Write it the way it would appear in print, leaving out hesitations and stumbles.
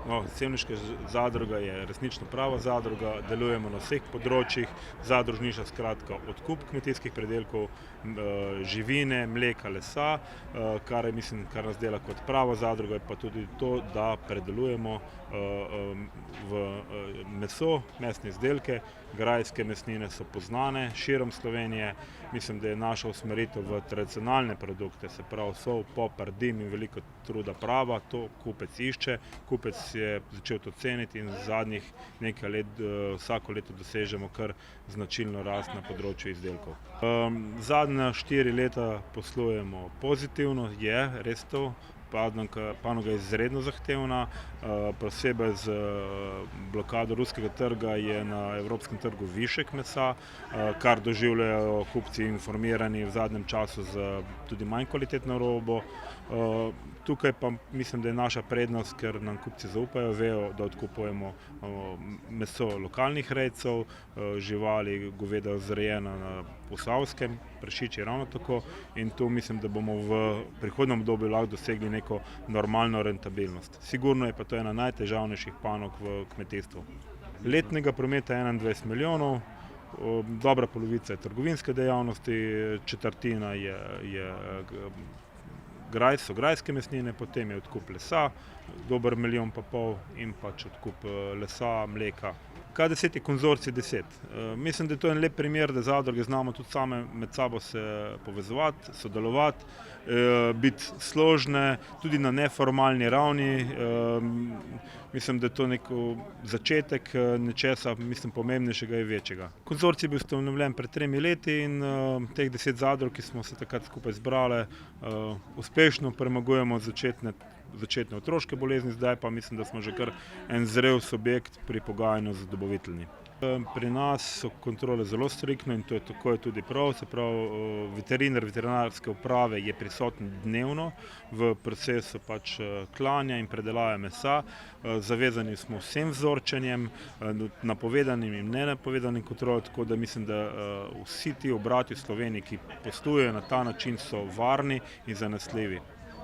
No, Sevniška zadruga je resnično prava zadruga, delujemo na vseh področjih, zadružništvo skratka odkup kmetijskih pridelkov, živine, mleka, lesa, kar nas dela kot prava zadruga, je pa tudi to, da predelujemo v meso, mesne izdelke. Grajske mesnine so poznane širom Slovenije. Mislim, da je naša usmeritev v tradicionalne produkte, se pravi sol, poper, dim in veliko truda prava. To kupec išče, kupec je začel to ceniti in zadnjih nekaj let vsako leto dosežemo kar značilno rast na področju izdelkov. Zadnja 4 leta poslujemo pozitivno, je res to. Panoga je izredno zahtevna, posebej z blokado ruskega trga je na evropskem trgu višek mesa, kar doživljajo kupci informirani v zadnjem času z tudi manj kvalitetno robo. Tukaj pa mislim, da je naša prednost, ker nam kupci zaupajo, vejo, da odkupujemo meso lokalnih rejcev, živali, goveda vzrejena na Posavskem, prašiči ravno tako, in tu mislim, da bomo v prihodnjem obdobju lahko dosegli neko normalno rentabilnost. Sigurno je pa to ena najtežavnejših panog v kmetijstvu. Letnega prometa 21 milijonov, dobra polovica je trgovinske dejavnosti, četrtina so grajske mesnine, potem je odkup lesa, dober 1,5 milijona in pač odkup lesa, mleka. K10 je konzorcij 10. Mislim, da je to en lep primer, da zadruge znamo tudi same med sabo se povezovati, sodelovati, biti složne, tudi na neformalni ravni. Mislim, da je to nek začetek nečesa, mislim, pomembnejšega in večjega. Konzorcij je bil ustanovljen pred 3 leti in teh 10 zadrug, ki smo se takrat skupaj zbrali, uspešno premagujemo začetne otroške bolezni, zdaj pa mislim, da smo že kar en zrel subjekt pri pogajanju z dobavitelji. Pri nas so kontrole zelo striktne in tako je tudi prav, se pravi veterinar veterinarske uprave je prisoten dnevno v procesu klanja in predelave mesa. Zavezani smo vsem vzorčenjem, napovedanim in nenapovedanim kontrolam, tako da mislim, da vsi ti obrati v Sloveniji, ki poslujejo na ta način, so varni in zanesljivi.